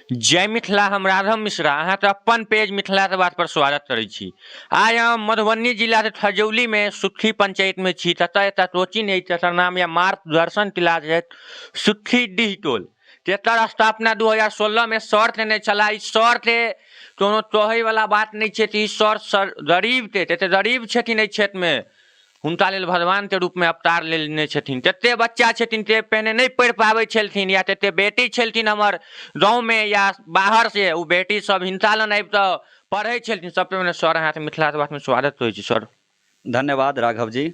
जय मिथिला। हम राघव मिश्रा अहाँ तो अपन पेज मिथिला से बात पर स्वागत करै छी। आइ हम मधुबनी जिला के खजौली में सुखी पंचायत में छी। ततः एतऽ कोचिंग है, तकर नाम या मार्गदर्शन क्लास है सुखी डिजिटल। तेतर स्थापना 2016 में शर्त नहीं चला। इस शर्त कोनो कहै वाला बात नहीं छै। ई शर्त गरीब ते गरीब छथिन एहि क्षेत्र में, हुनका लेल भगवान के रूप में अवतार लेने छथिन। तते बच्चा छथिन ते पहिने नहीं पढ़ि पाबै छलथिन, या तते बेटी छलथिन हमर गाँव में या बाहर से वो बेटी सब हिनका लग आबि कऽ पढ़ै छलथिन। सबसे पहिने सर अहाँ मिथिला बात में स्वागत करै छी। सर धन्यवाद राघव जी।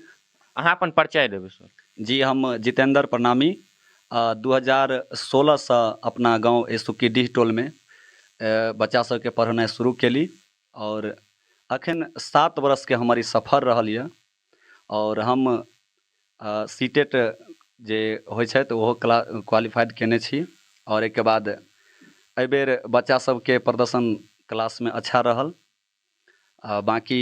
अहाँ अपन परिचय देबै सर। जी हम जितेंद्र प्रणामी 2016 से अपना गांव सुखी डिजिटल में बच्चा सबके पढ़नाइ शुरू केली और अखन 7 बरस के हमारी सफर रहल यऽ। और हम सीटेट जे होइ छै तऽ ओहो क्वालिफाइड केने छी। और एक के बाद एहि बेर बच्चा सबके प्रदर्शन क्लास में अच्छा रहल। बाकी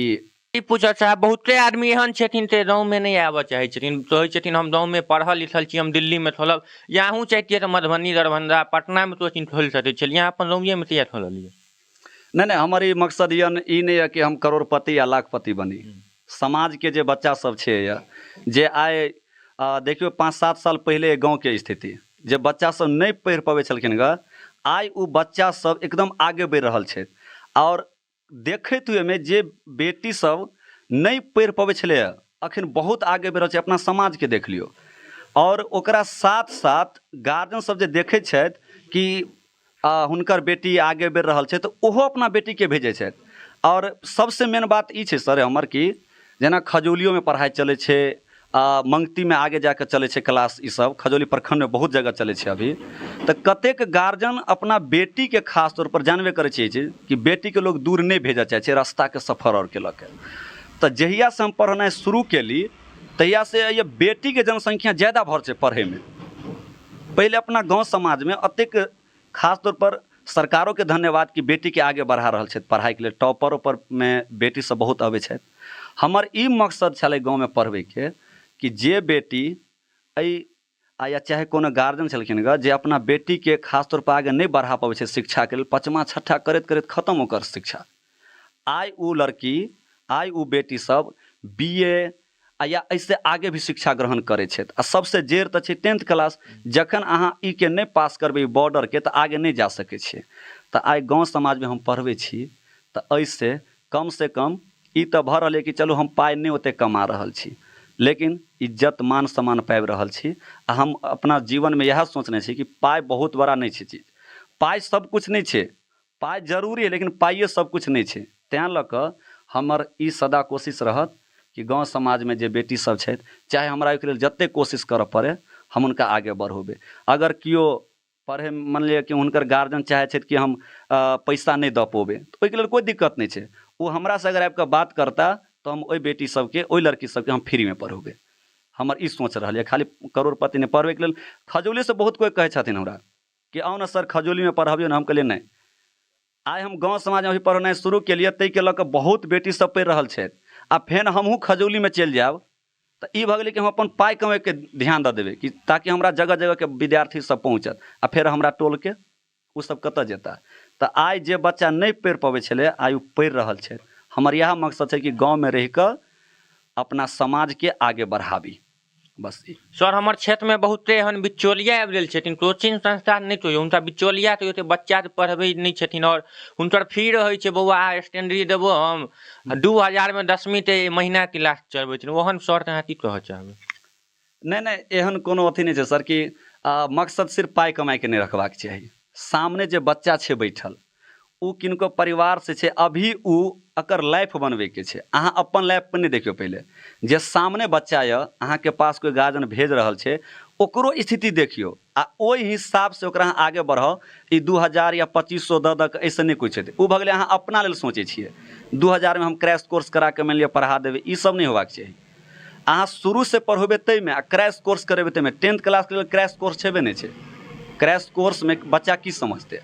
ई पूछऽ चाहब, बहुते आदमी एहन छथिन ते गाँव में नहीं आबऽ चाहै छथिन, कहै छथिन हम गाँव में पढ़ल लिखल छी, हम दिल्ली में खोलब, या अहूँ चाहिए तो मधुबनी दरभंगा पटना में कोचिंग खोल सकै छलियै। यहाँ अपन गाँवे में तैयार खोललियै। नहीं हमार ई मकसद ई नहीं है कि हम करोड़पति या लाखपति बनी। समाज के जे बच्चा सब छै या जे आइ देखियो 5-7 साल पहले गाँव के स्थिति, जे बच्चा सब नहीं पढ़ि पाबै छलखिन ग, आइ उ बच्चा सब एकदम आगे बढ़ि रहल छै। और देखैत हुए में जे बेटी सब नहीं पढ़ि पाबै छलै अखन बहुत आगे बढ़ि रहल छै। अपना समाज के देख लियो। और ओकरा साथ साथ गार्जियन सब जे देखै छथि कि हुनकर बेटी आगे बढ़ि रहल छै तऽ ओहो अपना बेटी के भेजै छथि। और सबसे मेन बात ई छै सर हमर कि जेना खजौलियो में पढ़ाई चलै छै, मंगती में आगे जाके चलै छै क्लास। ई सब खजौली प्रखंड में बहुत जगह चलै छै अभी। तो कतेक गार्जियन अपना बेटी के खास तौर पर जानबे करै छै कि बेटी के लोग दूर नहीं भेजऽ चाहै छै, रास्ता के सफर और केलक। तो जहिया से हम पढ़नाइ शुरू केली तहिया से ये बेटी के जनसंख्या ज़्यादा भर छै पढ़े में। पहले अपना गाँव समाज में अतेक खास तौर पर सरकारों के धन्यवाद कि बेटी के आगे बढ़ा रहल छै पढ़ाई के लिए। टॉपर पर में बेटी सब बहुत अबै छै। हमर ई मकसद छलै गाँव में पढ़बै के कि जे बेटी या चाहे कोनो गार्जियन छलखिन ग जे अपना बेटी के खास तौर पर आगे नहीं बढ़ा पाबै छै शिक्षा के लिए, 5मा 6ठा करैत करैत खत्म ओकर शिक्षा। आइ उ लड़की, आइ उ बेटी सब BA या ऐसे आगे भी शिक्षा ग्रहण करै छै। आ सबसे जेर तऽ छै 10th क्लास। जखन अहाँ ई के नहीं पास करबै बॉर्डर के तऽ आगे नहीं जा सकै छियै। तऽ आइ गाँव समाज में हम पढ़बै छी तऽ ऐसे कम से कम ई तऽ भऽ रहल है कि चलू हम पाइ नहीं ओते कमा रहल छी, लेकिन इज्जत मान सम्मान पाबि रहल छी। आ हम अपना जीवन में यह सोचने छी कि पाइ बहुत बड़ा नहीं छै चीज, पाइ सब कुछ नहीं छै। पाइ जरूरी है लेकिन पाइए सब कुछ नहीं छै। तैं लऽ कऽ हमर ई सदा कोशिश रहत कि गाँव समाज में जे बेटी सब छथि, चाहे हमरा ओहिके लेल जतेक कोशिश करऽ पड़े, हम हुनका आगे बढ़ेबै। अगर केओ पढ़े मान लिअ कि हुनकर गार्जियन चाहै छथि कि हम पैसा नहीं दऽ पौबै तऽ ओहिके लेल कोई दिक्कत नहीं छै। वो हमरा से अगर आबि कऽ बात करता तो हम ओहि बेटी सबके, ओहि लड़की सबके हम फ्री में पढ़ेबै। हमर ई सोच रहल है। खाली करोड़पति नहीं पढ़बै के लेल खजौली से बहुत कोई कहै छथिन हमरा कि आओ ना सर खजौली में पढ़बियौ ना। हम कहलियै नहीं, आइ हम गाँव समाज में अभी पढ़नाइ शुरू केलियै, ताहिके लऽ कऽ बहुत बेटी सब पढ़ि रहल छथि। आ फेर हमहूँ खजौली में चलि जायब तऽ ई भऽ गेलै कि हम अपन पाइ कमाइ के ध्यान दऽ देबै कि ताकि हमरा जगह जगह के विद्यार्थी सब पहुँचत। आ फेर हमरा टोल के ओ सब कतऽ जेता। तऽ आइ जे बच्चा नहीं पढ़ि पबै छलै आइ ओ पढ़ि रहल छै। हमर यह मकसद है कि गाँव में रह कर अपना समाज के आगे बढ़ाबी, बस ई। सर हमर क्षेत्र में बहुते एहन बिचौलिया आबि गेल छथिन, कोचिंग संस्थान नहीं तो हुनका बिचौलिया तो ओते बच्चा के पढ़बै नहीं छथिन। और हुनकर फी रहै छै बौआ स्टैंडरी देबो हम 2000 में 10वीं ते महीना क्लास चलबै छथिन। ओहन सर अहाँ की कहऽ चाहबै? नहीं एहन कोनो अथी नहीं छै सर कि मकसद सिर्फ पाइ कमाई के नहीं रखबाक चाही। सामने जे बच्चा छै बैठल ओ किनको परिवार से छै, अभी उ एकर लाइफ बनबै के छै। अहाँ अपन लाइफ पर नहीं देखियो, पहले जे सामने बच्चा यऽ अहाँ के पास कोई गार्जियन भेज रहल छै ओकरो स्थिति देखियो आ ओहि हिसाब से ओकरा अहाँ आगे बढ़ाओ। ई 2000 या 2500 दऽ कऽ ऐसे नहीं कुछ हेतै। ओ भऽ गेलै अहाँ अपना लेल सोचै छियै 2000 में हम क्रैश कोर्स करा के मानि लिअ पढ़ा देबै, ई सब नहीं होबाक चाही। अहाँ शुरू से पढ़ेबै तै में आ क्रैश कोर्स करेबै तै में। 10th क्लास के लेल क्रैश कोर्स छेबे नहीं छै। क्रैश कोर्स में बच्चा की समझतै?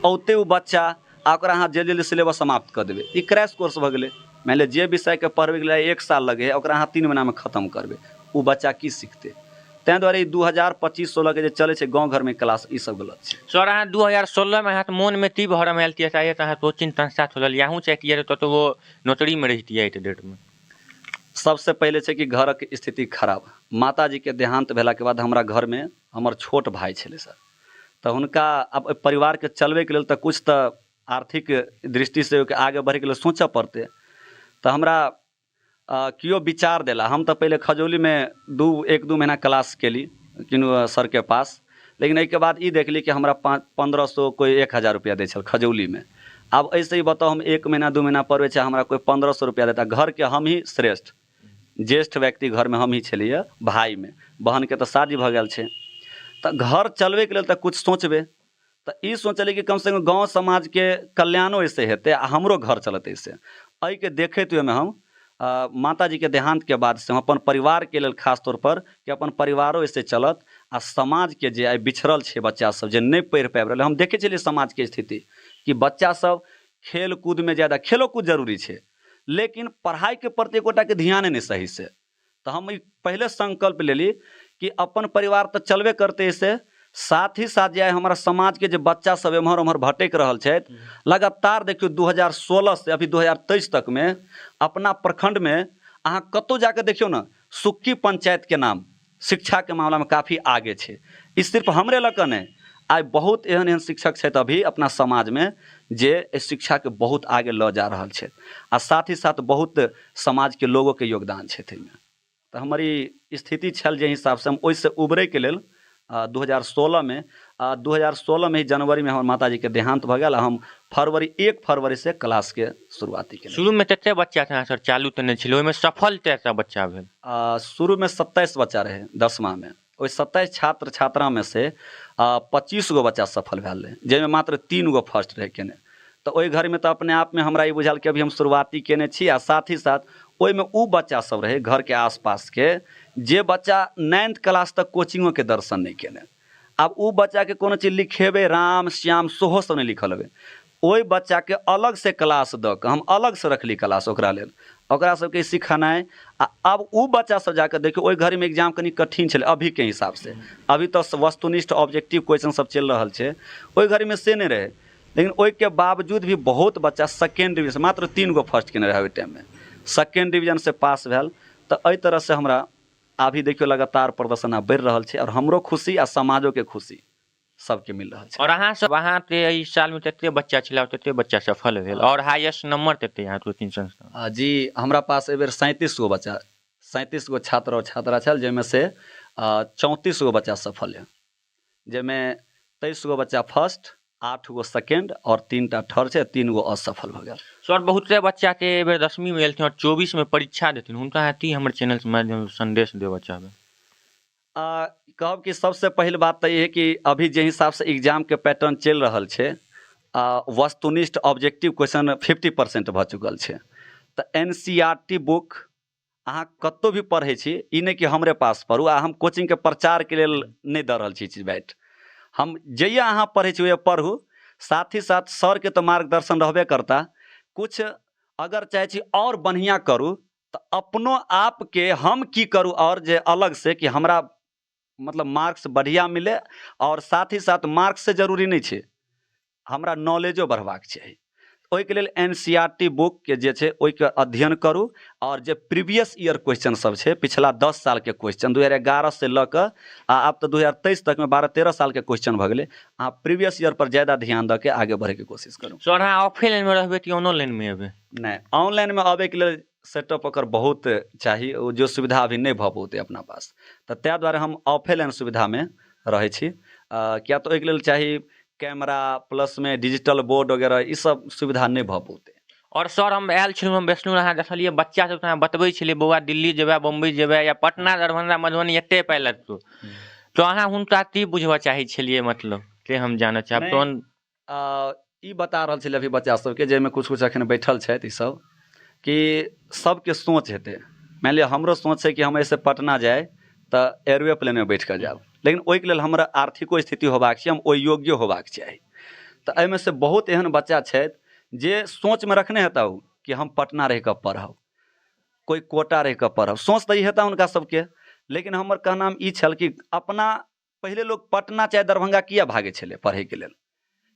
औते ओ बच्चा आ ओकरा अहाँ जल्दी जल्दी सिलेबस समाप्त कऽ देबै, ई क्रैश कोर्स भऽ गेलै। मानि लिअ जे विषय के पढ़बै के लेल 1 साल लगे ओकरा अहाँ 3 महीना में खत्म करबै, ओ बच्चा की सीखतै? ताहि दुआरे 2025-16 के जे चलै छै गाँव घरमे क्लास ई सब गलत छै। सर अहाँ 2016 में अहाँ मोन में ती भरम आयल तियै चाहे अहाँ कोचिंग संस्था खोललियै अहूँ चाहिए तो वो नौकरी में रहितियै एट डेट में। सबसे पहले छै कि घरक स्थिति खराब, माताजी के देहांत भेलाके बाद हमरा घरमे हमर छोट भाई छलै सर, तऽ हुनका अब परिवारके चलबैके लेल तऽ कुछ तऽ आर्थिक दृष्टिसँ आगे बढ़ैके लेल सोचऽ पड़तै। तऽ हमरा केओ विचार देला, हम तऽ पहिले खजौलीमे 1-2 महीना क्लास केली किनु सरके पास, लेकिन एहिके बाद ई देखली कि हमरा 1500 कोई 1000 रुपया दै छल खजौलीमे। आब ऐसे ही बताओ हम 1 महीना 2 महीना पढ़बै छै हमरा कोई 1500 रुपया देता, घरके हम ही श्रेष्ठ ज्येष्ठ व्यक्ति घरमे हम ही छलियै भायमे, बहनके तऽ शादी भऽ गेल छै। तऽ घर चलबैके लेल तऽ कुछ सोचबै, तऽ ई सोचलियै कि कमसँ कम गाँव समाजके कल्याणो ऐसे हेतै आ हमरो घर चलत ऐसे। एहिके देखैत हुएमे हम माताजीके देहांतके बाद से हम अपन परिवारके लेल खास तौर पर कि अपन परिवारो ऐसे चलत आ समाजके जे आइ बिछड़ल छै बच्चा सब जे नहि पढ़ि पाबि रहल, हम देखै छलियै समाजके स्थिति कि बच्चा सब खेल कूदमे ज़्यादा, खेलो कूद जरूरी छै लेकिन पढ़ाइके प्रति एकोटाके ध्यान नहीं सही से। तऽ हम ई पहले संकल्प लेली कि अपन परिवार तऽ चलबे करतै से, साथ ही साथ जे हमारा समाज के जे बच्चा सब एम्हर ओम्हर भटक रहल छथि, लगातार देखियो 2016 से अभी 2023 तक में अपना प्रखंड में अहाँ कतौ जाके देखियो ना, सुक्की पंचायत के नाम शिक्षा के मामला में काफी आगे छे। ई सिर्फ हमरे लऽ कऽ नहीं, आइ बहुत एहन एहन शिक्षक छथि अभी अपना समाज में जे इस शिक्षा के बहुत आगे लऽ जा रहल छथि आ साथ ही साथ बहुत समाज के लोगों के योगदान छै एहिमे। तऽ हमर ई स्थिति छल जे हिसाब से हम ओहिसँ उबरैके लेल 2016 में 2016 में ही जनवरी में हमर माताजी के देहांत भऽ गेल। हम 1 फरवरी से क्लास के शुरुआती केलियै। शुरू में कते बच्चा थे सर चालू तऽ नहीं छलै, ओहिमे सफल कते बच्चा भेल? शुरू में 27 बच्चा रहे 10मा में, ओहि 27 छात्र छात्रा में से 25 गो बच्चा सफल भेल रहे, जाहिमे मात्र 3 गो फर्स्ट रहे केने। तऽ ओहि घर में तऽ अपने आप में हमरा ई बुझायल कि अभी हम शुरुआती केने छी आ साथ ही साथ ओहिमे उ बच्चा सब रहे घर के आसपास के जे बच्चा 9th क्लास तक कोचिंगो के दर्शन नहीं केने। आब उ बच्चा के कोनो चीज लिखेबै राम श्याम सेहो सब नहीं लिखल हेबै, ओहि बच्चा के अलग से क्लास दऽ कऽ हम अलग से रखली क्लास ओकरा लेल, ओकरा सबके सिखेनाइ। आ अब उ बच्चा सब जाके देखियो ओहि घड़ी में एग्जाम कनी कठिन छलै अभी के हिसाब से, अभी तो वस्तुनिष्ठ ऑब्जेक्टिव क्वेश्चन सब चल रहल छै, ओहि घड़ी में से नहीं रहे। लेकिन ओहिके बावजूद भी बहुत बच्चा सेकेंड डिवीजन, मात्र 3 गो फर्स्ट केने रहे ओहि टाइम में, सेकेंड डिवीजन से पास भेल। तऽ एहि तरह से हमरा अभी देखियो लगातार प्रदर्शन बढ़ि रहल छै और हमरो खुशी आ समाजो के खुशी सबके मिल रहल छै। और अहाँ सब अहाँ के इस साल में कते बच्चा छला, कते बच्चा सफल भेल और हाईएस्ट नंबर कते अहाँ कोचिंग संस्था? जी हमरा पास एहि बेर 37 गो बच्चा, 37 गो छात्र और छात्रा छल, जाहिमे से 34 गो बच्चा सफल है, जाहिमे 23 गो बच्चा फर्स्ट, 8 गो सेकेंड और 3टा थर्ड छै, 3 गो असफल भऽ गेल। सर बहुत से बच्चा के एहि बेर 10वीं में एलथिन और 24 में परीक्षा देथिन, हुनका हेती हमर चैनल के माध्यम से संदेश देबऽ चाहबै? कहब कि सबसे पहिल बात तऽ ये है कि अभी जे हिसाब से एग्जाम के पैटर्न चल रहल छै, वस्तुनिष्ठ ऑब्जेक्टिव क्वेश्चन 50% भऽ चुकल छै। तऽ NCERT बुक अहाँ कतौ भी पढ़ै छी, ई नहीं कि हमरे पास पढ़ू, आ हम कोचिंग के प्रचार के लेल नहीं दऽ रहल छी चीज बैठ, हम जहिया अहाँ पढ़ै छी ओहिया पढ़ू, साथ ही साथ सर के तो मार्गदर्शन रहबे करता। कुछ अगर चाहे छी और बढ़िया करू तऽ अपनो आप के हम की करू और जे अलग से कि हमरा मतलब मार्क्स बढ़िया मिले, और साथ ही साथ मार्क्स से जरूरी नहीं छै, हमरा नॉलेजो बढ़बाक चाही। ओहिके लेल NCERT बुक के जे छै ओहिके अध्ययन करू, और जे प्रीवियस ईयर क्वेश्चन सब छै पिछला 10 साल के क्वेश्चन 2011 से लऽ कऽ आब तऽ 2023 तक में 12-13 साल के क्वेश्चन भऽ गेलै, अहाँ प्रीवियस ईयर पर ज्यादा ध्यान दऽ के आगे बढ़े के कोशिश करू। सर अहाँ ऑफलाइन में रहबै कि ऑनलाइन में एबै? नहीं, ऑनलाइन में अबै के लेल सेटअप ओकर बहुत चाही, ओ जो सुविधा अभी नहीं भऽ पौते अपना पास, तऽ ताहि दुआरे हम ऑफलाइन सुविधा में रहै छी। किया तऽ ओहिके लेल चाही कैमरा प्लस में डिजिटल बोर्ड वगैरह, ई सब सुविधा नहीं भऽ पौते। और सर हम आयल छलहुँ, हम वैष्णो अहाँ देखलियै बच्चा सब अहाँ बतबै छलियै बौआ दिल्ली जेबै बम्बई जेबै या पटना दरभंगा मधुबनी एते पाइ लगतौ, तो अहाँ हुनका की बुझबऽ चाहै छलियै, मतलब से हम जानऽ चाहब। तो ई बता रहल छलै अभी बच्चा सबके जाहिमे कुछ कुछ एखन बैठल छथि ई सब, कि सबके सोच हेतै, मानि लिअ हमरो सोच छै कि हम ऐसे पटना जाए तऽ एरोप्लेन में बैठ कऽ जायब, लेकिन ओहिके लेल हमरा आर्थिको स्थिति होबाक छै, हम ओहि योग्य होबाक चाही। तऽ एहिमे से बहुत एहन बच्चा छथि जे सोच में रखने हेता कि हम पटना रहि कऽ पढ़ब, कोई कोटा रहि कऽ पढ़ब, सोच तऽ ई हेता हुनका सबके, लेकिन हमर कहनाम ई छल कि अपना पहिले लोग पटना चाहे दरभंगा किया भागे छलै पढ़ैके लेल,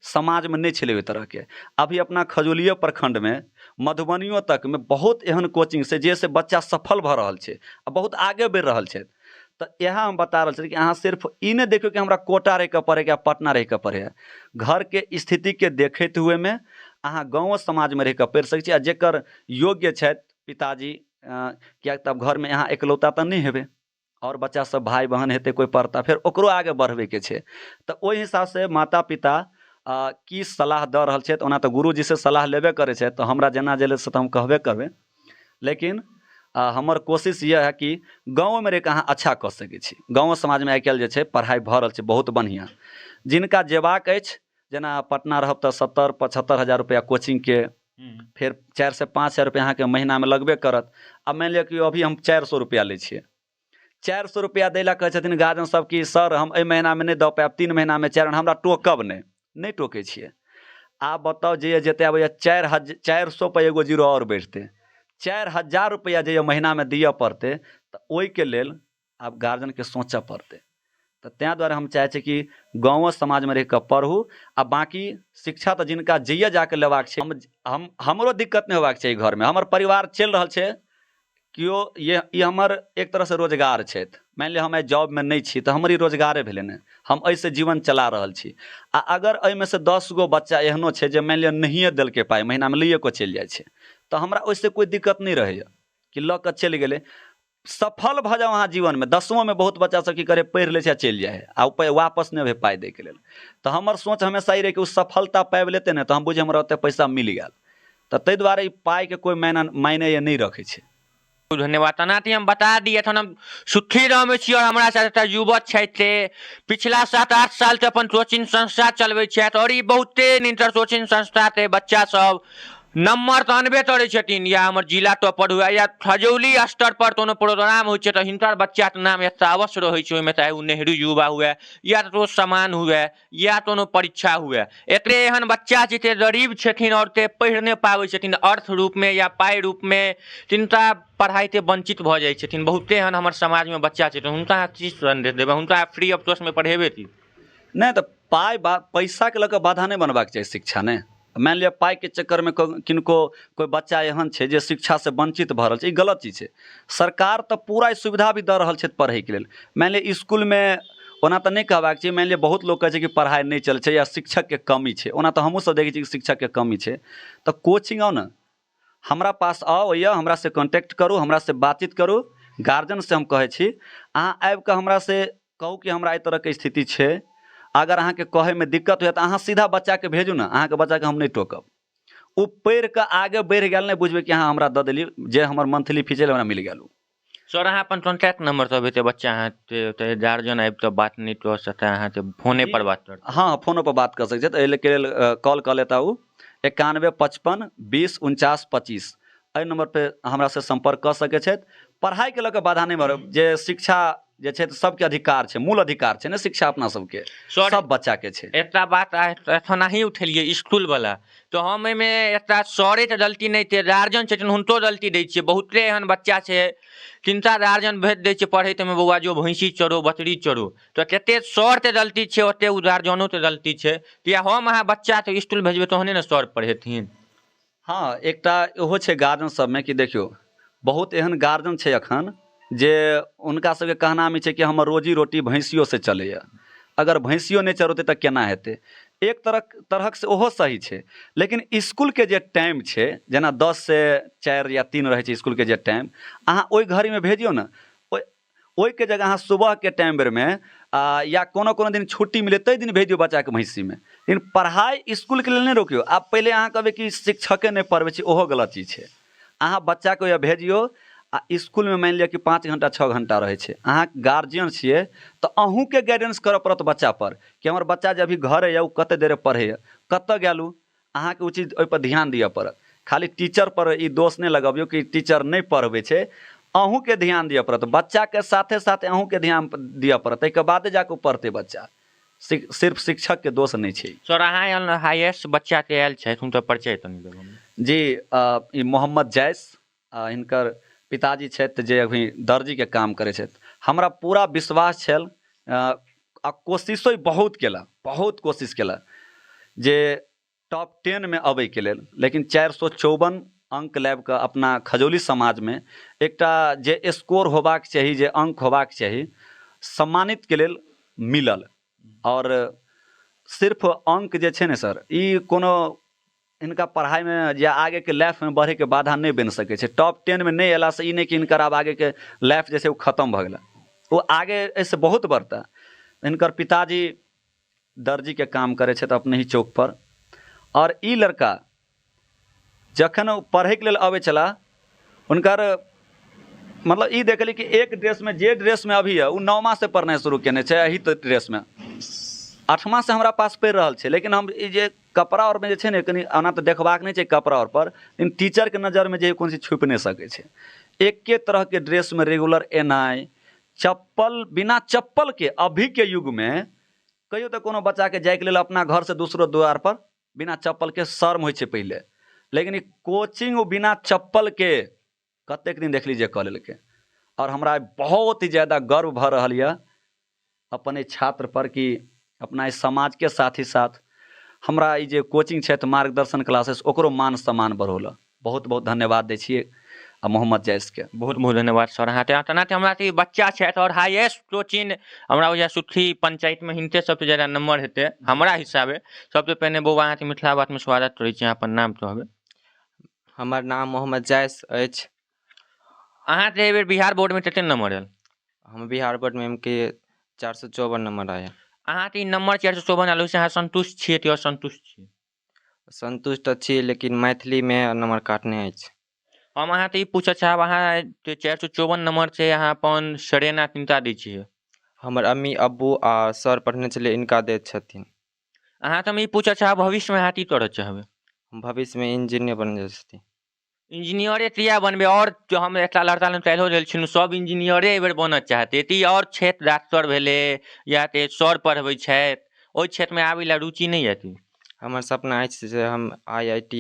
समाजमे नहि छलै ओहि तरहके। अभी अपना खजौलिये प्रखंडमे मधुबनियो तकमे बहुत एहन कोचिंग छै जाहिसँ बच्चा सफल भऽ रहल छै आ बहुत आगे बढ़ि रहल छै। तऽ इएह हम बता रहल छी कि अहाँ सिर्फ ई नहि देखियौ कि हमरा कोटा रहिके पढ़ैके या पटना रहिके पढ़े, घरके स्थितिके देखैत हुएमे अहाँ गाँवो समाजमे रहिके पढ़ि सकै छी। आ जेकर योग्य छथि पिताजी, किएक तब घरमे अहाँ एकलौता तऽ नहि हेबै, और बच्चा सब भाई बहन हेतै कोई पढ़ता, फेर ओकरो आगे बढ़बैके छै। तऽ ओहि हिसाबसँ माता पिता की सलाह दऽ रहल छथि, ओना तऽ गुरुजीसँ सलाह लेबे करै छथि, तऽ हमरा जेना जेलै से तऽ हम कहबे करबै। लेकिन हमर कोशिश यह है कि गाँवोमे रहिके अहाँ अच्छा कऽ सकै छी। गाँवो समाजमे आइ काल्हि जे छै पढ़ाइ भऽ रहल छै बहुत बढ़िआँ। जिनका जेबाक अछि, जेना पटना रहब तऽ 70-75 हजार रुपैआ कोचिंगके, फेर 4 से 5 हजार रुपैआ अहाँके महीनामे लगबे करत। आ मानि लिअ कि अभी हम 400 रुपैआ लै छियै, 400 रुपैआ दै लए कहै छथिन गार्जियन सब कि सर हम एहि महीनामे नहि दऽ पायब, 3 महीनामे 4, हमरा टोकब नहि टोकै छियै। आब बताउ जे जते आबैया 400 पर एगो जीरो और बैठतै, 4000 रुपैआ जे महीनामे दिअ पड़तै, तऽ ओहिके लेल आब गार्जियनके सोचऽ पड़तै। तऽ ताहि दुआरे हम चाहै छी कि गाँवो समाजमे रहि कऽ पढ़ू, आ बाँकी शिक्षा तऽ जिनका जइए जाके लेबाक छै, हमरो दिक्कत नहि होबाक चाही। घरमे हमर परिवार चलि रहल छै, केओ ई हमर एक तरहसँ रोजगार छथि। मानि लिअ हम आइ जॉबमे नहि छी तऽ हमर ई रोजगारे भेलै ने, हम एहिसँ जीवन चला रहल छी। आ अगर एहिमे से 10 गो बच्चा एहनो छै जे मानि लिअ नहिए देलकै पाइ, महीनामे लइए कऽ चलि जाइ छै, तऽ हमरा ओहिसँ कोइ दिक्कत नहि रहैए कि लऽ कऽ चलि गेलै। सफल भऽ जाउ अहाँ जीवनमे। 10वींमे बहुत बच्चा सब की करे, पढ़ि लै छै आ चलि जाइ है, आ ओ वापस नहि भेल पाइ दैके लेल। तऽ हमर सोच हमेशा ई रहै कि ओ सफलता पाबि लेतै ने, तऽ हम बुझे हमरा ओतेक पैसा मिल गेल। तऽ ताहि दुआरे ई पाइके कोइ मायने नहि रखै छै। धन्यवाद। तनाती हम बता दिए एखन हम सुखी रहमे छी, और हमरा साथ एकटा युवक छथि, पिछला 7-8 साल से अपन कोचिंग संस्था चलबै छथि, और ई बहुते इंटर कोचिंग संस्था थे। बच्चा सब नंबर तऽ अनबे करै छथिन, या हमर जिला टॉपर हुए या खजौली स्तर पर कोनो प्रोग्राम होइ छै तऽ हिनकर बच्चाके नाम एतऽ अवश्य रहै छै ओहिमे, चाहे ओ नेहरू युवा हुए या तो सम्मान हुए या कोनो परीक्षा हुए। एकरे एहन बच्चा जे गरीब छथिन और ते पढ़ि नहि पाबै छथिन अर्थ रूपमे या पाइ रूपमे, तिनका पढ़ाइते वंचित भऽ जाइ छथिन। बहुते एहन हमर समाजमे बच्चा छथिन, हुनका की संदेश देबै? हुनका फ्री ऑफ कॉस्टमे पढ़ेबै की? नहीं तो पैसा के लऽ कऽ बाधा नहीं बनबाक चाही शिक्षा ने। मानि लिअ पाइके चक्करमे किनको कोइ बच्चा एहन छै जे शिक्षासँ वंचित भऽ रहल छै, ई गलत चीज छै। सरकार तऽ पूरा सुविधा भी दऽ रहल छथि पढ़ैके लेल। मानि लिअ इसकुलमे ओना तऽ नहि कहबाक चाही, मानि लिअ बहुत लोक कहै छै कि पढ़ाइ नहि चलै छै या शिक्षकके कमी छै, ओना तऽ हमहूँसभ देखै छियै कि शिक्षकके कमी छै। तऽ कोचिंग आउ ने, हमरा पास आउ, या हमरासँ कॉन्टैक्ट करू, हमरासँ बातचीत करू। गार्जियनसँ हम कहै छी, अहाँ आबि कऽ हमरासँ कहू कि हमरा एहि तरहके स्थिति छै। अगर अहाँके कहैमे दिक्कत होइए तऽ अहाँ सीधा बच्चाके भेजू ने, अहाँके बच्चाके हम नहि टोकब। ओ पढ़ि कऽ आगे बढ़ि गेल, नहि बुझबै कि अहाँ हमरा दऽ देलियै, जे हमर मंथली फीस हमरा मिल गेल। सर अहाँ अपन कॉन्टैक्ट नंबर तऽ भेजते, बच्चा अहाँ गार्जियन आबि तऽ बात नहि कऽ सकते, अहाँ तऽ फोने पर बात करते? हाँ, फोनो पर बात कर सकते हैं। एहिके लेल कॉल कऽ लेता हूँ 9155 20 49 25। एहि नंबर पे हमरा से संपर्क कऽ सकै छथि। पढ़ाई के लऽ कऽ बाधा नहि बनब, जे शिक्षा जे छै सबके अधिकार छै, मूल अधिकार छै ने शिक्षा अपना सबके, सब बच्चा के छै। एकटा बात एखन अहीं उठेलियै स्कूल वाला, तो हम एहिमे एकटा सरे के गलती नहि छै, गार्जियन छथिन हुनको गलती दै छियै। बहुते एहन बच्चा छै किनका गार्जियन भेज दै छै पढ़ैतमे, बौआ जो भैंसी चरो बकरी चरो, तऽ कते सर के गलती छै, ओते उ गार्जियनो के गलती छै। या हम अहाँ बच्चा के स्कूल भेजबै तहने ने सर पढ़ेथिन। हाँ, एकटा ओहो छै गार्जियन सबमे कि देखियौ बहुत एहन गार्जियन छै एखन जे हुनका सबके कहनाम ई छै कि हमर रोजी रोटी भैंसियो से चलैए। अगर भैंसियो नहि चरौतै तऽ केना हेतै? एक तरहक से ओहो सही छै। लेकिन इसकुलके जे टाइम छै, जेना 10 से 4 या 3 रहै छै इसकुलके जे टाइम, अहाँ ओहि घड़ीमे भेजियौ ने। ओहिके जगह अहाँ सुबहके टाइम बेरमे या कोनो कोनो दिन छुट्टी मिले ताहि दिन भेजियौ बच्चाके भैंसीमे। लेकिन पढ़ाइ इसकुलके लेल नहि रोकियौ। आब पहिले अहाँ कहबै कि शिक्षके नहि पढ़बै छी, ओहो गलत चीज छै। अहाँ बच्चाके या भेजियौ, आ इसकुलमे मानि लिअ कि 5 घंटा 6 घंटा रहै छै, अहाँ गार्जियन छियै तऽ अहूँके गाइडेंस करऽ पड़त बच्चापर कि हमर बच्चा जे अभी घर अइ ओ कतेक देर पढ़ैए, कतऽ गेलू। अहाँके ओ चीज ओहिपर ध्यान दिअ पड़त। खाली टीचरपर ई दोष नहि लगबियौ कि टीचर नहि पढ़बै छै, अहूँके ध्यान दिअ पड़त। बच्चाके साथे साथे अहूँके ध्यान दिअ पड़त, ताहिके बादे जाकऽ पढ़तै बच्चा। सिर्फ शिक्षकके दोष नहि छै। सर अहाँ हाईएस्ट बच्चाके आयल छथि, हुनकर परिचय तनि देबै? जी, ई मोहम्मद जैस, हिनकर पिताजी छथि जे अभी दर्जीके काम करै छथि। हमरा पूरा विश्वास छल आ कोशिशो बहुत केला, बहुत कोशिश केला जे टॉप 10 में अबैके लेल, लेकिन 454 अंक लाबि कऽ अपना खजौली समाजमे एकटा जे स्कोर होबाक चाही, जे अंक होबाक चाही, सम्मानितके लेल मिलल। और सिर्फ अंक जे छै ने सर, ई कोनो इनका पढ़ाइमे या आगेके लाइफमे बढ़ैके बाधा नहि बनि सकै छै। टॉप 10 में नहीं अयलासँ ई नहि कि हिनकर आब आगेके लाइफ जे छै ओ खत्म भऽ गेला, ओ आगे एहिसँ बहुत बढ़ता। हिनकर पिताजी दर्जीके काम करै छथि अपने ही चौक पर, और ई लड़का जखन ओ पढ़ैके लेल अबै छला, हुनकर मतलब ई देखली कि एक ड्रेसमे, जे ड्रेसमे अभी है, ओ 9वां से पढ़नाइ शुरू केने छै, एही तो ड्रेसमे 8वां से हमरा पास पढ़ि रहल छै। लेकिन हम ई जे कपड़ा औरमे जे छै ने, कनि ओना तऽ देखबाक नहि छै कपड़ा और पर, लेकिन टीचरके नज़रमे जे कोनो चीज छुपि नहि सकै छै। एके तरहके ड्रेसमे रेगुलर एनाइ, चप्पल, बिना चप्पलके अभीके युगमे कहियो तऽ कोनो बच्चाके जायके लेल अपना घरसँ दूसरो द्वार पर बिना चप्पलके शर्म होइ छै पहिले, लेकिन ई कोचिंग ओ बिना चप्पलके कतेक दिन देखली जे कऽ लेलकै। और हमरा बहुत ही ज़्यादा गर्व भऽ रहल यऽ अपन एहि छात्र पर कि अपना इस समाज के साथ ही साथ हमरा ई जे कोचिंग छथि मार्गदर्शन क्लासेस, ओकरो मान सम्मान बढ़ौलक। बहुत बहुत धन्यवाद दै छियै मोहम्मद जायस के। बहुत बहुत धन्यवाद सर। अहाँके तेनाहिते हमरा तऽ ई बच्चा छथि और हाईएस्ट कोचिंग हमरा बुझाइए सुखी पंचायतमे हिनके सबसँ ज्यादा नंबर हेतै हमरा हिसाबे। सबसँ पहिने बौआ अहाँके मिथिला बातमे स्वागत करै छी, अहाँ अपन नाम कहबै। हमर नाम मोहम्मद जायस अछि। अहाँके एहि बेर बिहार बोर्डमे कतेक नंबर आयल? हम बिहार बोर्डमे के 454 नंबर आया। अहाँके ई नंबर 454 आयल, ओहिसँ अहाँ संतुष्ट छियै कि असंतुष्ट छियै? संतुष्ट छी, लेकिन मैथिलीमे नंबर काटने अछि। हम अहाँके ई पूछऽ चाहब, अहाँ 454 नंबर छै, अहाँ अपन सरेना किनका दै छियै? हमर अम्मी अब्बू आ सर पढ़ने छलै, इनका दैत छथिन। अहाँ तऽ हम ई पूछऽ चाहब, भविष्यमे अहाँ की करऽ चाहबै? हम भविष्यमे इंजीनियर बनल छथिन। इंजीनियरे किया बनबै? और जो हम एकटा लड़का लग काल्हिओ गेल छलहुँ, सब इंजीनियरे एहि बेर बनऽ चाहतै। तऽ ई और क्षेत्र, डॉक्टर भेलै या तऽ सर पढ़बै छथि, ओहि क्षेत्रमे आबै लए रुचि नहि यऽ? हमर सपना अछि जे हम IIT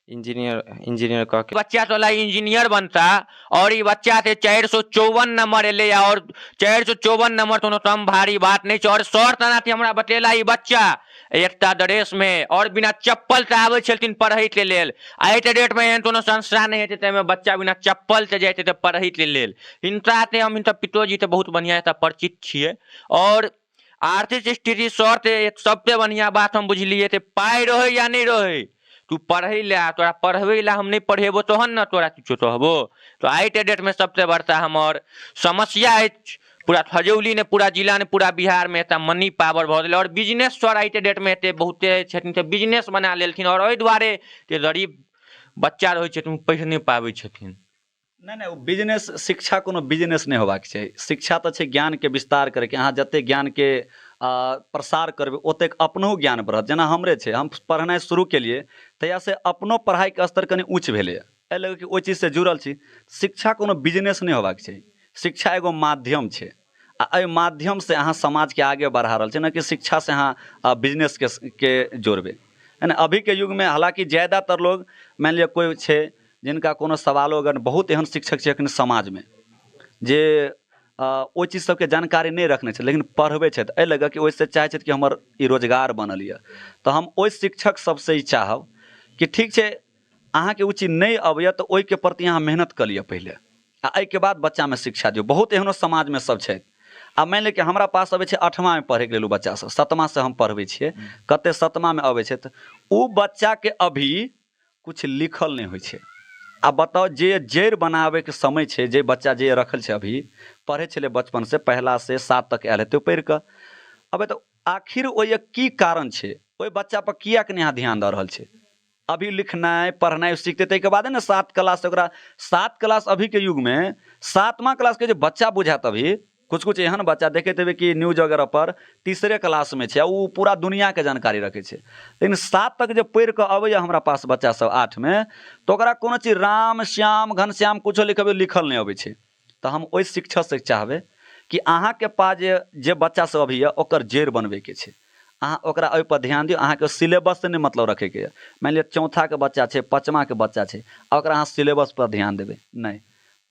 इंजीनियर कऽ के बच्चा तो इंजीनियर बनता, और ये बच्चा से 454 नंबर एले, और 454 नंबर तो कम भारी बात नहीं छै। और सर तना हमरा बतेला ई बच्चा एकटा ड्रेस में और बिना चप्पल से आबै छलखिन पढ़ै के लेल। आइ के डेट में एहन कोनो संस्था नहीं हेतै ताहिमे बच्चा बिना चप्पल से जाते तऽ पढ़ै के लेल। हिनका से हम हिनकर पितोजी तो बहुत बढ़िया परिचित छियै। और आर्थिक स्थिति सर से सबसे बढ़िया बात हम बुझलियै, पाइ रहे या नहीं रहे, तू पढ़े ला, तोरा पढ़वे ला हम नहीं पढ़ेबो तहन ना तोरा किछो कहबो। तो आई के डेट में सबसे बड़का हमर समस्या है पूरा खजौली ने, पूरा जिला ने, पूरा बिहार में एता मनी पावर भऽ गेलै। और बिजनेस सर आई के डेट में एते बहुते छथिन तऽ बिजनेस बना लेलखिन, और ओहि दुआरे कि गरीब बच्चा रहै छथिन पढ़ि नहीं पाबै छथिन। नहीं, बिजनेस, शिक्षा कोनो बिजनेस नहीं होबाक चाही। शिक्षा तो छै ज्ञान के विस्तार करके, अहाँ जते ज्ञान के प्रसार करबै ओतेक अपनो ज्ञान बढ़त। जेना हमरे छै, हम पढ़नाइ शुरू केलिए तहिया से अपनो पढ़ाई के स्तर कनि ऊँच भेलै, एहि लऽ कऽ ओहि चीज से जुड़ल छी। शिक्षा कोनो बिजनेस नहीं होबाक चाही। शिक्षा एगो माध्यम छै, आ एहि माध्यम से अहाँ समाज के आगे बढ़ा रहल छै, ना कि शिक्षा से अहाँ बिजनेस के जोड़बै, है ना। अभी के युग में हालांकि ज़्यादातर लोग, मान लिअ कोई छै जिनका कोनो सवालो, अगर बहुत एहन शिक्षक छै एखन समाज में जे ओहि चीज सबके जानकारी नहीं रखने छै, लेकिन पढ़बै छथि एहि लऽ कऽ कि ओहिसँ चाहै छथि कि हमर ई रोजगार बनल यऽ। तऽ हम ओहि शिक्षक सबसे ई चाहब कि ठीक छै, अहाँके ओ चीज नहीं अबैया तऽ ओहिके प्रति अहाँ मेहनत कऽ लिअ पहिले, आ एहिके बाद बच्चामे शिक्षा दियौ। बहुत एहनो समाजमे सब छथि। आ मानि लिअ कि हमरा पास अबै छै 8वां में पढ़ैके लेल, ओ बच्चा सब 7वां से हम पढ़बै छियै, कते 7वां में अबै छै, तऽ ओ बच्चाके अभी कुछ लिखल नहीं होइ छै। आ बताओ, जे जड़ बनाबैके समय छै, जे बच्चा जे रखल छै अभी पढ़ै छलै बचपन से, पहला से 7 तक आयल हेतै पढ़ि कऽ, अबे तऽ आखिर ओहि की कारण छै, ओहि बच्चा पर किया के नहीं अहाँ ध्यान दऽ रहल छै? अभी लिखनाइ पढ़नाइ सीखते, ताहिके बादे ने 7 क्लास से ओकरा 7 क्लास अभी के युग में 7वां क्लास के जे बच्चा बुझात, अभी कुछ कुछ एहन बच्चा देखैत हेबै कि न्यूज वगैरह पर तीसरे क्लास में छै, वो पूरा दुनिया के जानकारी रखे छै। लेकिन 7 तक जे पढ़ि कऽ अबैया हमरा पास बच्चा सब 8 में, तो ओकरा कोनो चीज राम श्याम घनश्याम कुछो लिखबै लिखल नहीं अबै छै। तो हम ओहि शिक्षक से चाहबै कि अहाँके पास जे बच्चा सब अभी यऽ ओकर जड़ बनबैके छै, अहाँ ओकरा ओहि पर ध्यान दियौ। अहाँके सिलेबस से नहीं मतलब रखेके यऽ। मानि लिअ 4था के बच्चा छै, 5वां के बच्चा छै, आ ओकरा अहाँ सिलेबस पर ध्यान देबै नहीं,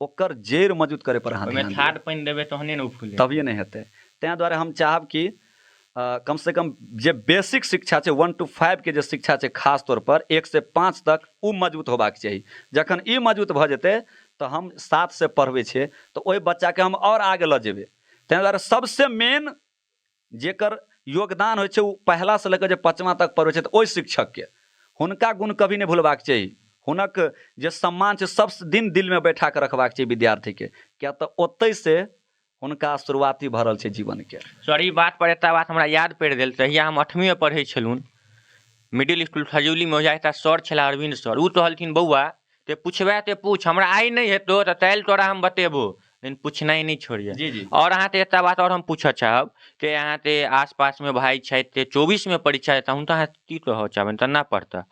ओकर जड़ि मजबूत करे पर अहाँ ओहिमे ध्यान दियौ। खाद पानि देबै तहने ने ओ फूले। तभिए नहीं हेतै। तें दुआरे हम चाहब कि कम से कम जे बेसिक शिक्षा छै 1 to 5 के जे शिक्षा छै खास तौर पर 1 से 5 तक ओ मजबूत होबाक चाही। जखन ई मजबूत भऽ जेतै तऽ हम 7 से पढ़बै छियै तऽ ओहि बच्चाके हम और आगे लऽ जेबै। तें दुआरे सबसे मेन जेकर योगदान होइ छै ओ पहला से लेकर जे 5वां तक पढ़बै छै तऽ ओहि शिक्षकके हुनका गुण कभी नहीं भूलबाक चाही। हुनक जे सम्मान छै सब दिन दिलमे बैठा कऽ रखबाक चाही विद्यार्थीके, किया तऽ ओतहि से हुनका शुरुआती भऽ रहल छै जीवनके। सर ई बात पर एकटा बात हमरा याद पड़ि गेल। तहिया हम 8वीं में पढ़ै छलहुँ मिडिल स्कूल खजौलीमे। ओहिजा एकटा सर छला अरविंद सर। ओ कहलखिन बौआ ते पुछबै ते पूछ, हमरा आइ नहीं हेतौ तऽ काल्हि तोरा हम बतेबो, लेकिन पूछनाइ नहीं छोड़िए। जी जी। और अहाँ ते एकटा बात और हम पूछऽ चाहब कि अहाँ ते आसपास में भाई छथि ते 24 में परीक्षा देता हूँ, तो अहाँ की कहऽ चाहबनि तेना पढ़ता?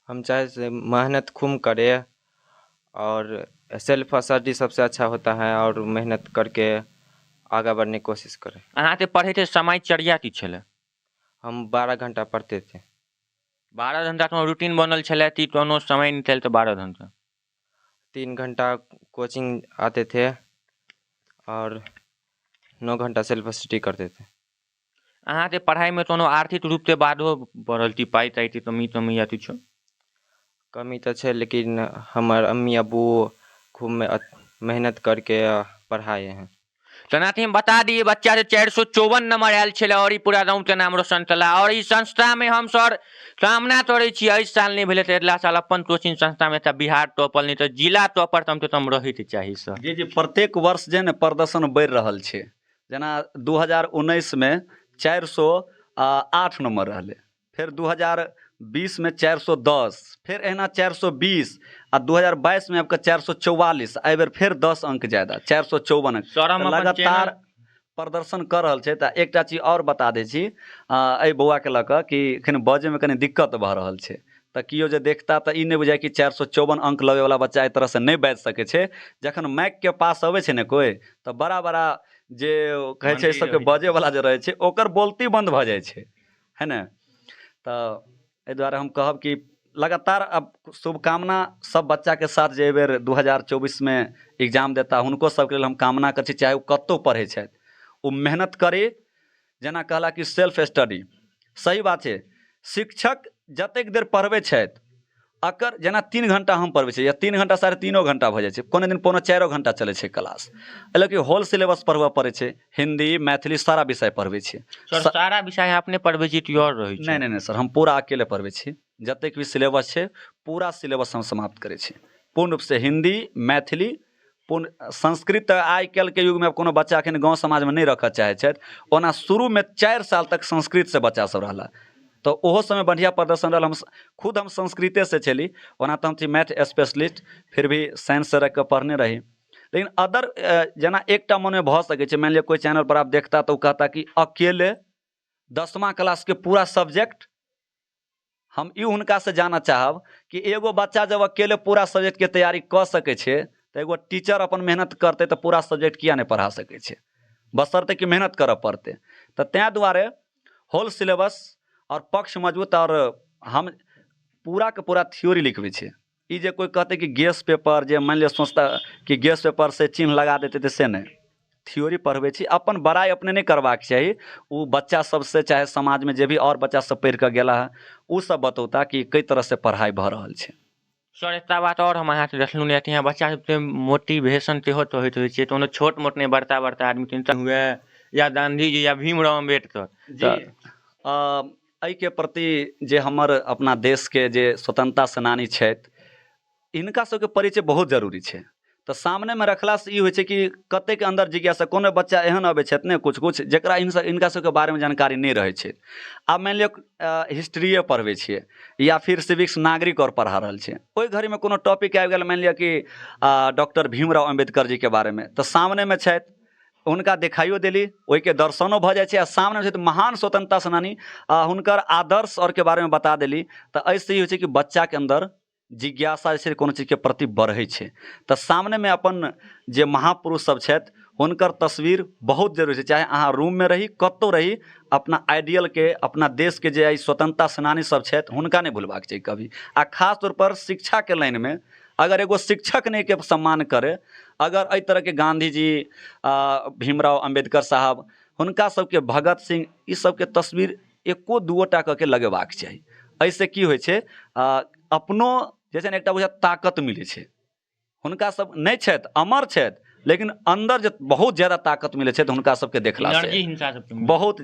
हम चाहे से मेहनत खूब करे और सेल्फ स्टडी सबसे अच्छा होता है, और मेहनत करके आगे बढ़ने की कोशिश करें। अहाँ ते पढ़े थे समयचर्या की छलै? हम 12 घंटा पढ़ते थे। 12 घंटा तो रूटीन बनल छलै कि कोनो समय निकल तो 12 घंटा? 3 घंटा कोचिंग आते थे और 9 घंटा सेल्फ स्टडी करते थे। अहाँ ते पढ़ाई में कोनो आर्थिक रूप से बाधो पड़ल थी, पाई ताई थी कमी तमी या किछो? कमी तो है, लेकिन हमार अम्मी अबू खूब मेहनत करके पढ़ाए हैं। तेनाती हम बता दिए बच्चा से 454 नंबर आयल छलै और ई पूरा गाँव के नाम रोशन केला। और ई संस्था में हम सर कामना करै छी एहि साल नहीं भेलै तऽ अगिला साल अपन कोचिंग संस्था में बिहार टॉपर नहीं तो जिला टॉपर कम से कम रहै के चाही सर। जी जी, प्रत्येक वर्ष जे ने प्रदर्शन बढ़ि रहल छै। जेना 2019 में 408 नंबर रहलै, फिर 2020 में 410, फिर एहिना 420 आ 2022 में आपका 444, एहि बेर फिर 10 अंक ज्यादा 454 अंक। सर हम अपन लगातार चैनल प्रदर्शन कर रहल छै। तऽ एकटा चीज और बता दै छी एहि बौआके लऽ कऽ कि एखन बजैमे कनि दिक्कत भऽ रहल छै। तऽ केओ जे देखता तऽ ई नहि बुझाय कि 454 अंक लबैवला बच्चा एहि तरहसँ नहि बाजि सकै छै। जखन माइकके पास अबै छै ने कोइ, तऽ बड़ा बड़ा जे कहै छै मंत्री सबके रहै छै। बजैवला जे रहै छै ओकर बोलती बन्द भऽ जाइ छै, है ने। तऽ एहि दुआरे हम कहब कि लगातार अब शुभकामना सब बच्चाके साथ जे एहि बेर 2024 में एग्जाम देता हुनको सबके लेल हम कामना करै छी, चाहे ओ कतहु पढ़ै छथि ओ मेहनत करी। जेना कहला कि सेल्फ स्टडी, सही बात छै। शिक्षक जतेक देर पढ़बै छथि अकर जेना 3 घंटा हम पढ़बै छियै या 3 घंटा 3.5 घंटा भऽ जाइ छै, कोनो दिन पौने 4 घंटा चलै छै क्लास। एहि लऽ कऽ होल सिलेबस पढ़बऽ पड़ै छै, हिन्दी मैथिली सारा विषय पढ़बै छियै। सर सारा विषय अपने पढ़बै छी कि और रहै छै? नहीं सर, हम पूरा अकेले पढ़बै छी। जतेक भी सिलेबस छै पूरा सिलेबस हम समाप्त करै छी पूर्ण रूपसँ। हिन्दी मैथिली पूर्ण संस्कृत तऽ आइ काल्हिके युगमे कोनो बच्चा एखन गाँव समाजमे नहीं रखऽ चाहै छथि। ओना शुरूमे 4 साल तक संस्कृतसँ बच्चा सब रहला, तऽ ओहो समय बढ़िया प्रदर्शन रहल। हम संस्कृते से छली, ओना तऽ हम छी मैथ स्पेशलिस्ट, फिर भी साइंस से रख कऽ पढ़ने रही। लेकिन अदर जेना एकटा मनमे भऽ सकै छै, मानि लिअ कोई चैनल पर आप देखता तो कहता कि अकेले 10वां क्लास के पूरा सब्जेक्ट। हम ई हुनका से जानऽ चाहब कि एगो बच्चा जब अकेले पूरा सब्जेक्ट के तैयारी कऽ सकै छै तऽ एगो टीचर अपन मेहनत करतै तऽ पूरा सब्जेक्ट किया नहीं पढ़ा सकै छै, बशर्ते कि मेहनत करऽ पड़तै। तऽ तें दुआरे होल सिलेबस और पक्ष मजबूत, और हम पूरा के पूरा थ्योरी लिखबै छै। ई जे कोई कहते कि गेस पेपर जे मानि लिअ सोचता कि गेस पेपर से चिन्ह लगा देते तऽ से नहीं, थ्योरी पढ़बै छी। अपन बड़ाई अपने नहीं करबाक चाही, ओ बच्चा सबसे चाहे समाजमे जे भी और बच्चा सब पढ़ि कऽ गेला है ओ सब बतौता कि कई तरह से पढ़ाई भऽ रहल छै। सर एकटा बात और हम अहाँ से देखलहुँ नहीं यहाँ बच्चा सबके मोटिवेशन सेहो तो होइत होइ छै, कोनो छोट मोट नहीं बड़ता बड़ता आदमी चिंतन हुए या गांधी जी या भीमराव अम्बेडकर जी एहिके प्रति जे हमर अपना देशके जे स्वतंत्रता सेनानी छथि हिनका सबके परिचय बहुत जरूरी छै। तऽ सामनेमे रखलासँ ई होइ छै कि कतेक अन्दर जिज्ञासा, कोनो बच्चा एहन अबै छथि ने किछु जकरा हिनका सबके बारेमे जानकारी नहीं रहै छै। आब मानि लिअ हिस्ट्रिए पढ़बै छियै या फिर सिविक्स नागरिक और पढ़ा रहल छियै, ओहि घड़ीमे कोनो टॉपिक आबि गेल, मानि लिअ कि डॉक्टर भीमराव अम्बेडकर जीके बारेमे, तऽ सामनेमे छथि हुनका देखाइयो देली, ओहिके दर्शनो भऽ जाइ छै। आ सामने छथि महान स्वतंत्रता सेनानी, हुनकर आदर्श और के बारेमे बता देली, तऽ एहिसँ ई होइ छै कि बच्चाके अन्दर जिज्ञासा जे छै कोनो चीजके प्रति बढ़ै छै। तऽ सामनेमे अपन जे महापुरुष सब छथि हुनकर तस्वीर बहुत जरूरी छै, चाहे अहाँ रूममे रही कतहु रही, अपना आइडियलके अपना देशके जे स्वतंत्रता सेनानी सब छथि हुनका नहीं भूलबाक चाही कभी। आ खास तौर पर शिक्षाके लाइनमे अगर एगो शिक्षक नहीं के सम्मान करे, अगर एहि तरह के गांधी जी, भीमराव अम्बेडकर साहब, हुनका सबके भगत सिंह, ई सबके तस्वीर एको दूटा कऽ के लगेबाक चाही। एहिसँ की होइ छै, अपनो जे छै ने एकटा बुझा ताकत मिलै छै। हुनका सब नहीं छथि, अमर छथि, लेकिन अंदर जे बहुत ज्यादा ताकत मिले छै तो हुनका सबके देखला से एनर्जी हिंसा सबके मिले। बहुत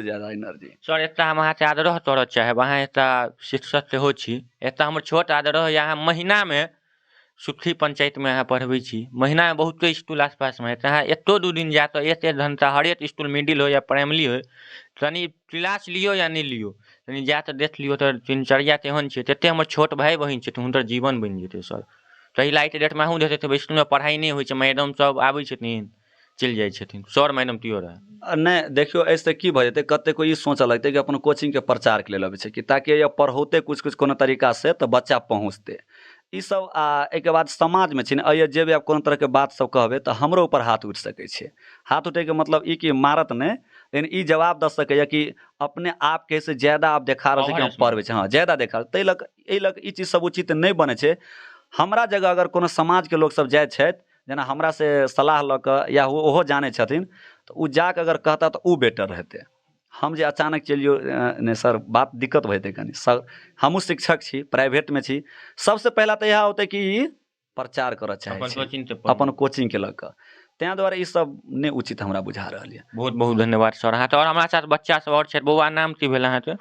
ज्यादा एनर्जी। सर एकटा हम अहाँके आग्रह करऽ चाहब, अहाँ एकटा शिक्षक सेहो छी, एकटा हमर छोट आग्रह यऽ, अहाँ महीनामे सुखी पंचायतमे अहाँ पढ़बै छी, महीनामे बहुते स्कूल आसपासमे है, अहाँ एतो 2 दिन जा तऽ 1 घंटा हरेक स्कूल, मिडिल हो या प्राइमरी हो, तनी क्लास लियो या नहीं लियो, तनी जा तऽ देख लियो तऽ दिनचर्या केहन छै। तते हमर छोट भाई बहिन छै, हुनकर जीवन बनि जेतै सर। तही लाइट रेटमे अहूँ देखैत हेबै स्कूलमे पढ़ाइ नहि होइ छै, मैडम सब आबै छथिन चलि जाइ छथिन, सर मैडम तियो रहे। नहीं देखियो, ऐसे की भऽ जेतै, कते कोई ई सोचऽ लगतै कि अपन कोचिंग के प्रचार के लेल अबै छै, कि ताकि ये पढ़ौते कुछ कोनो तरीका से तऽ बच्चा पहुँचतै। ई सब एहिके बाद समाजमे छै ने, अइए जेबै आब कोनो तरहके बात सब कहबै तऽ हमरो ऊपर हाथ उठि सकै छै। हाथ उठैके मतलब ई कि मारत नहीं, लेकिन ई जवाब दऽ सकैए कि अपने आपके से ज्यादा आप देखा रहल छै कि हम पढ़बै छी, हाँ ज्यादा देखा, ताहि लऽ कऽ ई चीज सब उचित नहीं बनै छै। हमरा जगह अगर कोनो समाजके लोक सब जाइ छथि, जेना हमरा से सलाह लऽ कऽ या ओहो जानै छथिन, तऽ ओ जाकऽ अगर कहता तऽ ओ बेटर हेतै। हम जे अचानक चलियो नहीं सर, बात दिक्कत भऽ जेतै कनि। सर हमहूँ शिक्षक छी, प्राइवेटमे छी, सबसे पहला तऽ इएह होतै कि प्रचार करऽ चाहै छै अपन कोचिंगके लऽ कऽ। ताहि दुआरे ई सब नहीं उचित हमरा बुझा रहल यऽ। बहुत बहुत धन्यवाद सर अहाँ। और हमरा साथ बच्चा सब और छथि। बौआ नाम की भेल अहाँके?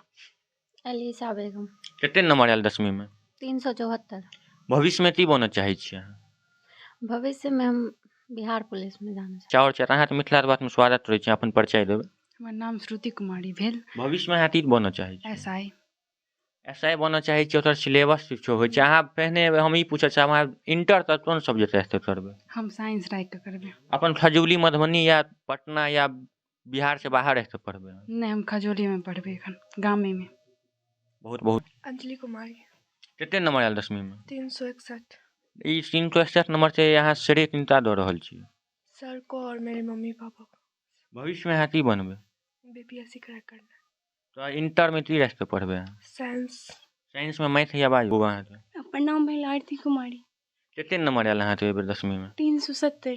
अलीसा बेगम। कते नंबर आयल 10वीं में? 374। भविष्य में की बनऽ चाहै छियै अहाँ? भविष्य में हम बिहार पुलिस में जाना चाहब। चाउर छै अहाँ तऽ मिथिला बातमे स्वागत रहै छै, अपन परिचय देबै। हमर नाम श्रुति कुमारी भेल। भविष्य में अहाँ की बनऽ चाहै छियै? एसआई। एसआई बनऽ चाहै छियै, ओकर सिलेबस किछो होइ छै। अहाँ पहिने हम ई पूछऽ चाहब, अहाँ इंटर तक कोन सब्जेक्ट राखि करबै? हम साइंस राखि कऽ करबै। अपन खजौली, मधुबनी या पटना या बिहार से बाहर रहि कऽ पढ़बै? नहीं, हम खजौली में पढ़बै एखन, गामे में। बहुत बहुत। अंजलि कुमारी। कते नंबर आयल 10वीं में? 361। ई 361 नंबर से अहाँ श्रेय किनका दऽ रहल छियै? सर को और मेरे मम्मी पापा को। भविष्य में अहाँ की बनबै? बीपीएससी क्रैक करना है। तो इंटर में की राखि कऽ पढ़बै अहाँ? साइंस। साइंस में मैथ या बायो अहाँके? अपन नाम भेल आरती कुमारी। कते नंबर आयल अहाँके एहि बेर 10वीं में? 370।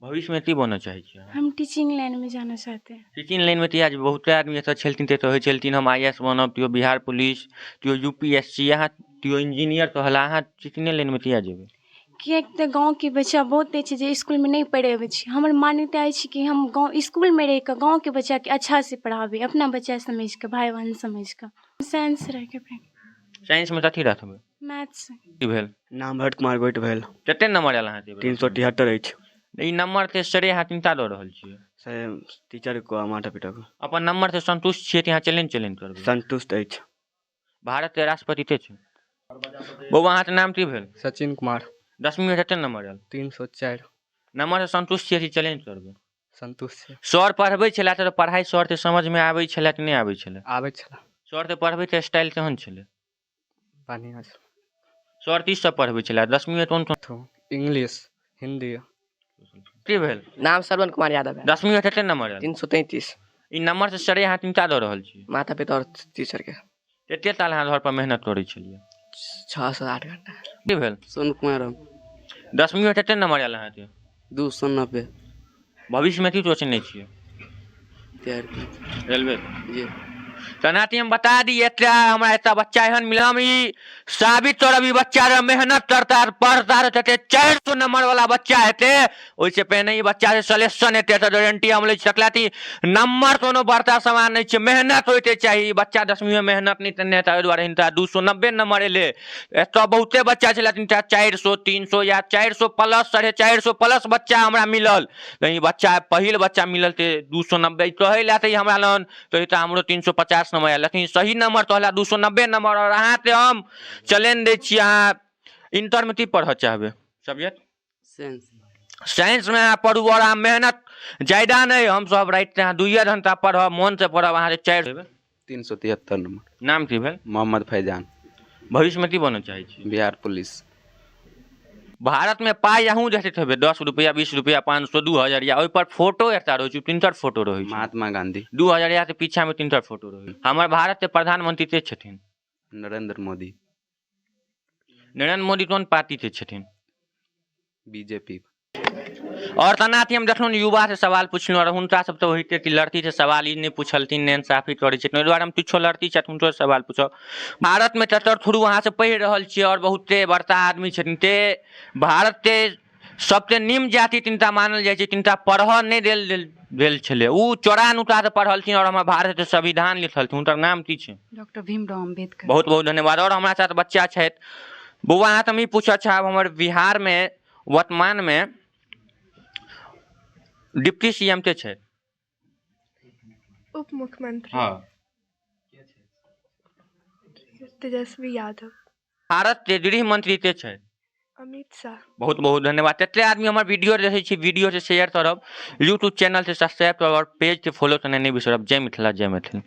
भविष्य में की बनऽ चाहै छियै अहाँ? हम टीचिंग लाइन में जाना चाहते हैं। टीचिंग लाइन में तऽ आज बहुते आदमी एतऽ छलथिन तऽ कहै छलथिन हम आईएएस बनब, तियो बिहार पुलिस, तियो यूपीएससी, अहाँ तियो इंजीनियर कहला, अहाँ टीचिंग लाइन में किया जेबै? किएक तऽ गाँव के बच्चा बहुत अछि जे स्कूल में नहीं पढ़े अबै छै। हमर मान्यता अछि कि हम गाँव स्कूल में रह कऽ गाँव के बच्चा के अच्छा से पढ़ाबे, अपना बच्चा समझ कऽ, भाई बहन समझ कऽ। साइंस रह के साइंस में कथी रखबै? मैथ्स। की भेल? नाम भट्ट कुमार गोइट भेल। कते नंबर आयल अहाँके? 373 अछि। ई नंबर के श्रेय अहाँ किनका दऽ रहल छियै? से टीचर को, माता पिता को। अपन नंबर से संतुष्ट छियै कि अहाँ चैलेंज करबै? संतुष्ट अछि। भारत के राष्ट्रपति के छै। बौआ अहाँके नाम की भेल? सचिन कुमार। 10वीं में कते नंबर आयल? 304। नंबर से संतुष्ट छियै कि चैलेंज करबै? संतुष्ट छै। सर पढ़बै छलै तऽ पढ़ाइ सर के समझ में आबै छलै कि नहीं आबै छलै? आबै छलै। सर के पढ़बै के स्टाइल केहन छलै? बढ़िया छै। सर की सब पढ़बै छलै 10वीं में? कोन इंग्लिश, हिंदी। की भेल? नाम श्रवण कुमार यादव है। 10वीं में कते नंबर आयल? 333। ई नंबर से श्रेय अहाँ किनका दऽ रहल छियै? माता पिता और टीचर के। कते साल अहाँ घर पर मेहनत करै छलियै? 6 से 8 घंटा। की भेल? सोनू कुमार। 10वीं में कते नंबर आयल अहाँके? 290। भविष्य में की सोचने छियै? रेलवे जी। तनाती हम बता दी एकटा हमरा एकटा बच्चा एहन मिला, हम ई साबित करब ई बच्चा रे मेहनत करता पढ़ता रहते 400 नंबर वाला बच्चा हेते, ओइसे पहले ई बच्चा से सिलेक्शन हेते तो गारंटी हम लै सकलाती। नंबर कोनो बड़ता सामान नहीं छै, मेहनत होते चाहिए। बच्चा 10वीं में मेहनत नहीं करने था, ओइ दुआरे हिनका 290 नंबर एले। एतऽ बहुते बच्चा छलै तिनका 400 300 या 400 प्लस 450 प्लस बच्चा हमरा मिलल, लेकिन बच्चा पहिल बच्चा मिलल ते 290 कहै ला त हमरा लन तो त हमरो 350 नंबर आयल, लेकिन सही नंबर तो हला 290 नंबर। और अहाँ ते हम चैलेंज दै छी, अहाँ इंटर में की पढ़ऽ चाहबै सब्जेक्ट? साइंस। साइंस में अहाँ पढ़ू और अहाँ मेहनत ज्यादा नहीं, हम सब राइट अहाँ 2 घंटा पढ़ब, मन से पढ़ब। अहाँ 4 373 नंबर। नाम की भेल? मोहम्मद फैजान। भविष्य में की बनऽ चाहै छी? बिहार पुलिस। भारत में पाई अहूँ देखैत हेबै 10 रुपया 20 रुपया 500 2000 या ओइ पर फोटो एकटा रहै छै, प्रिंटर फोटो रहै छै। महात्मा गांधी। 2000 या के पीछा में प्रिंटर फोटो रहै। हमर भारत के प्रधानमंत्री के छथिन? नरेंद्र मोदी। नरेंद्र मोदी कोन पार्टी से छथिन? बीजेपी। और तनाती हम देखलहुँ युवा से सवाल पुछलहुँ और हुनका सब तो होइते कि लड़की से सवाल ई नहीं पूछलथिन ने इंसाफी करै छथिन, ओहि दुआरे हम किछो लड़की छथि हुनको से सवाल पूछब। भारत में टेटर थ्रू अहाँ से पढ़ि रहल छियै और बहुते बड़का आदमी छथिन, ते भारत के सबसे निम्न जाति तिनका मानल जाइ छै, तिनका पढ़ऽ नहीं देल छलै, उ चौरानुता से पढ़लथिन और हमर भारत के संविधान लिखलथिन, हुनकर नाम की छै? डॉक्टर भीमराव अम्बेडकर। बहुत बहुत धन्यवाद। और हमारा साथ बच्चा छथि। बौआ अहाँ हम ई पूछऽ चाहब, हमर बिहार में वर्तमान में डिप्टी सीएम के छै? उप मुख्यमंत्री हाँ। तेजस्वी यादव। भारत के गृह मंत्री के छै? अमित शाह। बहुत बहुत धन्यवाद। तेतले आदमी हमार वीडियो देखै छी, वीडियो से शेयर करब, यूट्यूब चैनल से सब्सक्राइब करब और पेज के फॉलो करना नहीं बिसरब। जय मिथिला, जय मैथिली।